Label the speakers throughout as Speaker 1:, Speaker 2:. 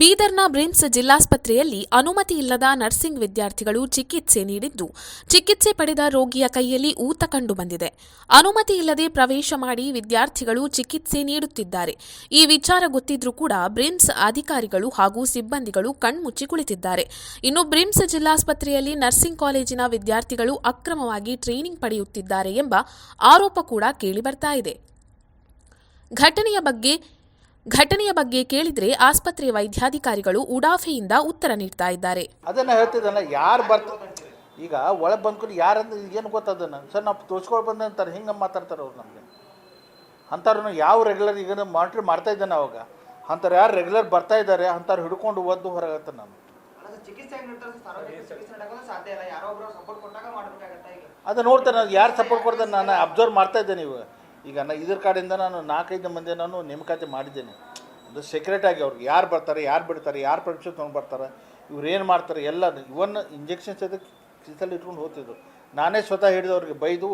Speaker 1: ಬೀದರ್ನ BRIMS ಜಿಲ್ಲಾಸ್ಪತ್ರೆಯಲ್ಲಿ ಅನುಮತಿ ಇಲ್ಲದ nursing ವಿದ್ಯಾರ್ಥಿಗಳು ಚಿಕಿತ್ಸೆ ನೀಡಿದ್ದು, ಚಿಕಿತ್ಸೆ ಪಡೆದ ರೋಗಿಯ ಕೈಯಲ್ಲಿ ಊತ ಕಂಡುಬಂದಿದೆ. ಅನುಮತಿ ಇಲ್ಲದೆ ಪ್ರವೇಶ ಮಾಡಿ ವಿದ್ಯಾರ್ಥಿಗಳು ಚಿಕಿತ್ಸೆ ನೀಡುತ್ತಿದ್ದಾರೆ. ಈ ವಿಚಾರ ಗೊತ್ತಿದ್ರೂ ಕೂಡ ಬ್ರಿಮ್ಸ್ ಅಧಿಕಾರಿಗಳು ಹಾಗೂ ಸಿಬ್ಬಂದಿಗಳು ಕಣ್ಮುಚ್ಚಿ ಕುಳಿತಿದ್ದಾರೆ. ಇನ್ನು ಬ್ರಿಮ್ಸ್ ಜಿಲ್ಲಾಸ್ಪತ್ರೆಯಲ್ಲಿ ನರ್ಸಿಂಗ್ ಕಾಲೇಜಿನ ವಿದ್ಯಾರ್ಥಿಗಳು ಅಕ್ರಮವಾಗಿ ಟ್ರೈನಿಂಗ್ ಪಡೆಯುತ್ತಿದ್ದಾರೆ ಎಂಬ ಆರೋಪ ಕೂಡ ಕೇಳಿಬರ್ತಾ ಇದೆ. ಘಟನೆಯ ಬಗ್ಗೆ ಕೇಳಿದ್ರೆ ಆಸ್ಪತ್ರೆ ವೈದ್ಯಾಧಿಕಾರಿಗಳು ಉಡಾಫೆಯಿಂದ ಉತ್ತರ ನೀಡ್ತಾ ಇದ್ದಾರೆ.
Speaker 2: ಅದನ್ನ ಹೇಳ್ತಿದ್ದಲ್ಲ, ಯಾರು ಈಗ ಒಳಗೆ ಬಂದ್ಕೊಂಡು ಯಾರಂದ್ರೆ ಏನು ಗೊತ್ತದನ್ನ ಸರ್ ನಾವು ತೋರಿಸ್ಕೊಂಡು ಬಂದ ಅಂತಾರೆ, ಹಿಂಗೆ ಮಾತಾಡ್ತಾರೆ ಅವ್ರು. ನಮಗೆ ಅಂಥವ್ರನ್ನ ಯಾವ ರೆಗ್ಯುಲರ್ ಈಗ ಮಾನಿಟ್ರ್ ಮಾಡ್ತಾ ಇದ್ದಾನೆ. ಅವಾಗ ಅಂಥವ್ರು ಯಾರು ರೆಗ್ಯುಲರ್ ಬರ್ತಾ ಇದ್ದಾರೆ ಅಂಥವ್ರು ಹಿಡ್ಕೊಂಡು ಒದ್ದು ಹೊರಗತ್ತೆ. ನಾನು ಅದು ನೋಡ್ತಾರೆ, ನಾನು ಯಾರು ಸಪೋರ್ಟ್ ಕೊಡ್ತಾರೆ ನಾನು ಅಬ್ಸರ್ವ್ ಮಾಡ್ತಾ ಇದ್ದೇನೆ. ಈಗ ಇದ್ರ ಕಡೆಯಿಂದ ನಾನು 4-5 ಮಂದಿ ನಾನು ನೇಮಕಾತಿ ಮಾಡಿದ್ದೇನೆ. ಅದು ಸೆಕ್ರೆಟಾಗಿ ಅವ್ರಿಗೆ ಯಾರು ಬರ್ತಾರೆ, ಯಾರು ಬಿಡ್ತಾರೆ, ಯಾರು ಪರೀಕ್ಷೆ ತೊಗೊಂಡು ಬರ್ತಾರೆ, ಇವ್ರು ಏನು ಮಾಡ್ತಾರೆ ಎಲ್ಲ. ಇವನ್ ಇಂಜೆಕ್ಷನ್ಸ್ ಅದಕ್ಕೆ ಕಿಸಲ್ಲಿ ಇಟ್ಕೊಂಡು ಹೋಗ್ತಿದ್ರು. ನಾನೇ ಸ್ವತಃ ಹಿಡಿದವ್ರಿಗೆ ಬೈದು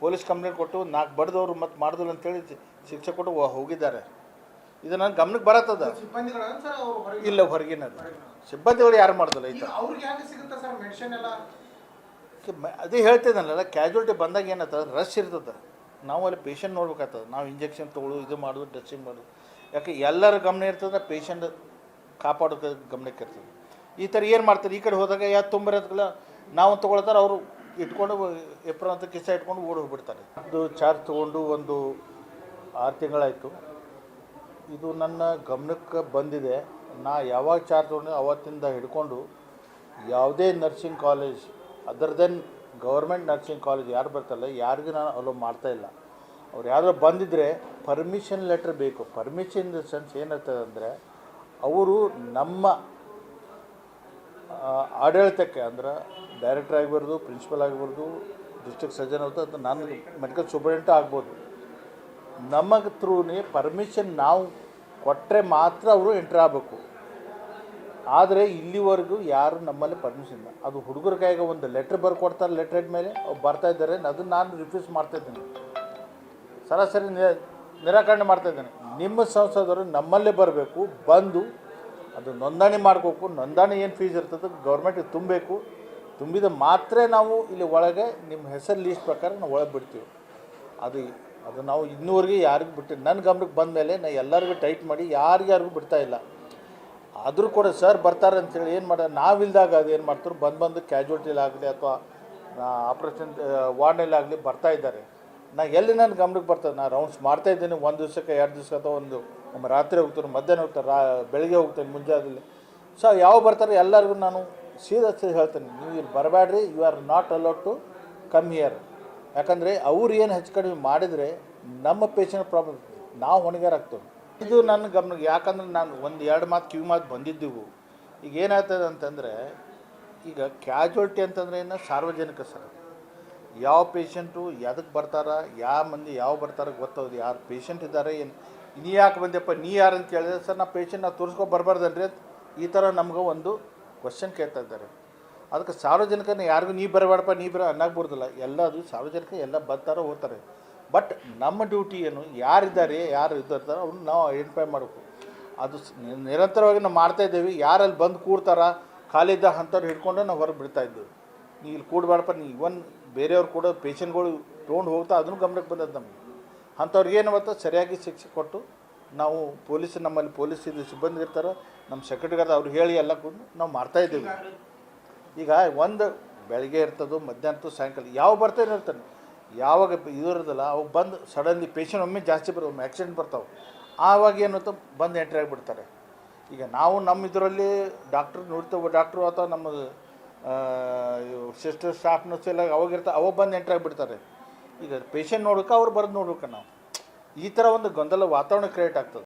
Speaker 2: ಪೊಲೀಸ್ ಕಂಪ್ಲೇಂಟ್ ಕೊಟ್ಟು 4 ಬಡ್ದವ್ರು ಮತ್ತು ಮಾಡಿದ್ರು ಅಂತೇಳಿ ಶಿಕ್ಷೆ ಕೊಟ್ಟು ಹೋಗಿದ್ದಾರೆ. ಇದು ನನ್ನ ಗಮನಕ್ಕೆ ಬರತ್ತದ. ಇಲ್ಲ, ಹೊರಗಿನ ಸಿಬ್ಬಂದಿಗಳು ಯಾರು ಮಾಡ್ದಲ್ಲ ಈ ಥರ. ಅದೇ ಹೇಳ್ತಿದ್ದಲ್ಲ, ಕ್ಯಾಜುಯಾಲಿಟಿ ಬಂದಾಗ ಏನಂತ ರಶ್ ಇರ್ತದೆ. ನಾವು ಅಲ್ಲಿ ಪೇಷಂಟ್ ನೋಡ್ಬೇಕಾಗ್ತದೆ. ನಾವು ಇಂಜೆಕ್ಷನ್ ತೊಗೊಳ್ಳೋದು, ಇದು ಮಾಡೋದು, ಡ್ರೆಸ್ಸಿಂಗ್ ಮಾಡೋದು. ಯಾಕೆ ಎಲ್ಲರ ಗಮನ ಇರ್ತದೆ, ಪೇಷಂಟ್ ಕಾಪಾಡೋಕೆ ಗಮನಕ್ಕೆ ಇರ್ತದೆ. ಈ ಥರ ಏನು ಮಾಡ್ತಾರೆ, ಈ ಕಡೆ ಹೋದಾಗ ಯಾರು ತುಂಬಿರೋದಲ್ಲ ನಾವು ತೊಗೊಳ್ತಾರೆ, ಅವರು ಇಟ್ಕೊಂಡು ಎಪ್ರ ಅಂತ ಕಿಸ ಇಟ್ಕೊಂಡು ಓಡಿ ಹೋಗ್ಬಿಡ್ತಾರೆ. ಅದು ಚಾರ್ಜ್ ತೊಗೊಂಡು ಒಂದು 6 ತಿಂಗಳಾಯಿತು. ಇದು ನನ್ನ ಗಮನಕ್ಕೆ ಬಂದಿದೆ. ನಾ ಯಾವಾಗ ಚಾರ್ಜ್ ತೊಗೊಂಡು ಅವತ್ತಿಂದ ಹಿಡ್ಕೊಂಡು ಯಾವುದೇ nursing college other than government nursing college ಯಾರು ಬರ್ತಾರಲ್ಲ ಯಾರಿಗೂ ನಾನು ಅಲೋ ಮಾಡ್ತಾಯಿಲ್ಲ. ಅವ್ರು ಯಾರು ಬಂದಿದ್ದರೆ ಪರ್ಮಿಷನ್ ಲೆಟ್ರ್ ಬೇಕು. ಪರ್ಮಿಷನ್ ಇನ್ ದ ಸೆನ್ಸ್ ಏನಿರ್ತದೆ ಅಂದರೆ, ಅವರು ನಮ್ಮ ಆಡಳಿತಕ್ಕೆ ಅಂದ್ರೆ ಡೈರೆಕ್ಟರ್ ಆಗಿಬಾರ್ದು, ಪ್ರಿನ್ಸಿಪಲ್ ಆಗಿಬಾರ್ದು, ಡಿಸ್ಟ್ರಿಕ್ಟ್ ಸರ್ಜನ್ ಅಂತ ನಾನು ಮೆಡಿಕಲ್ ಸೂಪರಿಂಟೆಂಟ್ ಆಗ್ಬೋದು. ನಮಗೆ ಥ್ರೂನೇ ಪರ್ಮಿಷನ್ ನಾವು ಕೊಟ್ಟರೆ ಮಾತ್ರ ಅವರು ಎಂಟ್ರ್ ಆಗಬೇಕು. ಆದರೆ ಇಲ್ಲಿವರೆಗೂ ಯಾರು ನಮ್ಮಲ್ಲಿ ಪರ್ಮಿಷನ್ ಇಲ್ಲ. ಅದು ಹುಡುಗರ ಕೈಗೆ ಒಂದು ಲೆಟ್ರ್ ಬರ್ಕೊಡ್ತಾರೆ, ಲೆಟ್ರ್ ಹೆಡ್ ಮೇಲೆ ಅವ್ರು ಬರ್ತಾಯಿದ್ದಾರೆ. ಅದನ್ನು ನಾನು ರಿಫ್ಯೂಸ್ ಮಾಡ್ತಾಯಿದ್ದೀನಿ, ಸರಾಸರಿ ನಿರಾಕರಣೆ ಮಾಡ್ತಾಯಿದ್ದೇನೆ. ನಿಮ್ಮ ಸಂಸದರು ನಮ್ಮಲ್ಲೇ ಬರಬೇಕು, ಬಂದು ಅದು ನೋಂದಣಿ ಮಾಡ್ಕೋಬೇಕು. ನೋಂದಣಿ ಏನು ಫೀಸ್ ಇರ್ತದೆ ಗೌರ್ಮೆಂಟಿಗೆ ತುಂಬಬೇಕು. ತುಂಬಿದ ಮಾತ್ರ ನಾವು ಇಲ್ಲಿ ಒಳಗೆ ನಿಮ್ಮ ಹೆಸರು ಲೀಸ್ಟ್ ಪ್ರಕಾರ ನಾವು ಒಳಗೆ ಬಿಡ್ತೀವಿ. ಅದು ನಾವು ಇನ್ನೂವರೆಗೆ ಯಾರಿಗೂ ಬಿಟ್ಟು ನನ್ನ ಗಮನಕ್ಕೆ ಬಂದ ಮೇಲೆ ನಾನು ಎಲ್ಲರಿಗೂ ಟೈಟ್ ಮಾಡಿ ಯಾರಿಗೂ ಬಿಡ್ತಾಯಿಲ್ಲ. ಆದರೂ ಕೂಡ ಸರ್ ಬರ್ತಾರೆ ಅಂತೇಳಿ ಏನು ಮಾಡೋದು, ನಾವಿಲ್ದಾಗ ಅದು ಏನು ಮಾಡ್ತಾರೆ, ಬಂದು ಕ್ಯಾಜುಯಾಲಿಟಿಲಾಗಲಿ ಅಥವಾ ಆಪ್ರೇಷನ್ ವಾರ್ಡ್ನಲ್ಲಾಗಲಿ ಬರ್ತಾಯಿದ್ದಾರೆ. ಎಲ್ಲಿ ನನ್ನ ಗಮನಕ್ಕೆ ಬರ್ತದೆ, ನಾನು ರೌಂಡ್ಸ್ ಮಾಡ್ತಾಯಿದ್ದೀನಿ. 1 ದಿವಸಕ್ಕೆ 2 ದಿವಸಕ್ಕೆ ಅಥವಾ ಒಮ್ಮೆ ರಾತ್ರಿ ಹೋಗ್ತಾರೆ, ಮಧ್ಯಾಹ್ನ ಹೋಗ್ತಾರೆ, ಬೆಳಗ್ಗೆ ಹೋಗ್ತೇನೆ, ಮುಂಜಾನೆ. ಸೊ ಯಾವ ಬರ್ತಾರೆ ಎಲ್ಲರಿಗೂ ನಾನು ಸೀದಾ ಹೇಳ್ತೇನೆ, ನೀವು ಇಲ್ಲಿ ಬರಬೇಡ್ರಿ, you are not allowed to come here. ಯಾಕಂದರೆ ಅವ್ರು ಏನು ಹೆಚ್ಚು ಕಡಿಮೆ ಮಾಡಿದರೆ ನಮ್ಮ ಪೇಷಂಟ್ ಪ್ರಾಬ್ಲಮ್ ನಾವು ಹೊಣೆಗಾರಾಗ್ತೇವೆ. ಇದು ನನ್ನ ಗಮನಕ್ಕೆ. ಯಾಕಂದ್ರೆ ನಾನು 1-2 ಮಾತು ಕಿವಿ ಮಾತು ಬಂದಿದ್ದೆವು. ಈಗ ಏನಾಗ್ತದೆ ಅಂತಂದರೆ, ಈಗ ಕ್ಯಾಜುಯಾಲಿಟಿ ಅಂತಂದರೆ ಏನು, ಸಾರ್ವಜನಿಕ ಸರ್. ಯಾವ ಪೇಷಂಟು ಎದಕ್ಕೆ ಬರ್ತಾರ, ಯಾವ ಮಂದಿ ಯಾವ ಬರ್ತಾರೆ ಗೊತ್ತೌದು, ಯಾರು ಪೇಷಂಟ್ ಇದ್ದಾರೆ, ಏನು ನೀ ಯಾಕೆ ಬಂದೆಪ್ಪ, ನೀ ಯಾರು ಅಂತ ಕೇಳಿದ್ರೆ, ಸರ್ ನಾವು ಪೇಷಂಟ್ ನಾವು ತೋರಿಸ್ಕೊ ಬರಬಾರ್ದನ್ರಿ ಅಂತ ಈ ಥರ ನಮ್ಗೆ ಒಂದು ಕ್ವಶನ್ ಕೇಳ್ತಾ ಇದ್ದಾರೆ. ಅದಕ್ಕೆ ಸಾರ್ವಜನಿಕನ ಯಾರಿಗೂ ನೀ ಬರಬೇಡಪ್ಪ, ನೀ ಅನ್ನಕ್ಕೆ ಎಲ್ಲ ಅದು ಸಾರ್ವಜನಿಕ ಎಲ್ಲ ಬರ್ತಾರೋ ಹೋಗ್ತಾರೆ. ಬಟ್ ನಮ್ಮ ಡ್ಯೂಟಿ ಏನು, ಯಾರಿದ್ದಾರೆ ಯಾರು ಇರ್ತಾರೆ ಅವ್ರನ್ನ ನಾವು ಐಡೆಂಟಿಫೈ ಮಾಡಬೇಕು. ಅದು ನಿರಂತರವಾಗಿ ನಾವು ಮಾಡ್ತಾಯಿದ್ದೇವೆ. ಯಾರಲ್ಲಿ ಬಂದು ಕೂಡ್ತಾರ ಖಾಲಿದ್ದ ಅಂಥವ್ರು ಹಿಡ್ಕೊಂಡು ನಾವು ಹೊರಗೆ ಬಿಡ್ತಾಯಿದ್ದೇವೆ. ನೀವು ಇಲ್ಲಿ ಕೂಡಬೇಡಪ್ಪ, ನೀವು ಇವನ್ ಬೇರೆಯವ್ರು ಕೂಡ ಪೇಷಂಟ್ಗಳು ತೊಗೊಂಡು ಹೋಗ್ತಾ ಅದನ್ನು ಗಮನಕ್ಕೆ ಬಂದದ್ದು ನಮಗೆ. ಅಂಥವ್ರಿಗೆ ಏನು ಬರ್ತದೆ ಸರಿಯಾಗಿ ಶಿಕ್ಷೆ ಕೊಟ್ಟು ನಾವು ನಮ್ಮಲ್ಲಿ ಪೊಲೀಸ್ ಸಿಬ್ಬಂದಿ ಇರ್ತಾರೆ, ನಮ್ಮ ಸೆಕ್ರೆಟರಿಗಾದ ಅವ್ರು ಹೇಳಿ ಎಲ್ಲ ಕೂಡ ನಾವು ಮಾಡ್ತಾಯಿದ್ದೇವೆ. ಈಗ ಒಂದು ಬೆಳಗ್ಗೆ ಇರ್ತದೋ ಮಧ್ಯಾಹ್ನ ಸಾಯಂಕಾಲ ಯಾವ ಬರ್ತಾನೆ ಇರ್ತಾನೆ, ಯಾವಾಗ ಇದು ಇರೋದಿಲ್ಲ ಅವಾಗ ಬಂದು ಸಡನ್ಲಿ ಪೇಷಂಟ್ ಒಮ್ಮೆ ಜಾಸ್ತಿ ಒಮ್ಮೆ ಆ್ಯಕ್ಸಿಡೆಂಟ್ ಬರ್ತಾವೆ, ಆವಾಗ ಏನಂತ ಬಂದು ಎಂಟ್ರಿ ಆಗಿಬಿಡ್ತಾರೆ. ಈಗ ನಾವು ನಮ್ಮ ಇದರಲ್ಲಿ ಡಾಕ್ಟ್ರ್ ನೋಡ್ತೇವೆ, ಡಾಕ್ಟ್ರು ಅಥವಾ ನಮ್ಮ ಸಿಸ್ಟರ್ ಸ್ಟಾಫ್ ನರ್ಸ್ ಎಲ್ಲ ಅವಾಗ ಬಂದು ಎಂಟ್ರಿ ಆಗಿಬಿಡ್ತಾರೆ. ಈಗ ಪೇಷಂಟ್ ನೋಡ್ಬೇಕು, ಅವ್ರು ಬರೋದು ನೋಡ್ಬೇಕು. ನಾವು ಈ ಥರ ಒಂದು ಗೊಂದಲ ವಾತಾವರಣ ಕ್ರಿಯೇಟ್ ಆಗ್ತದೆ.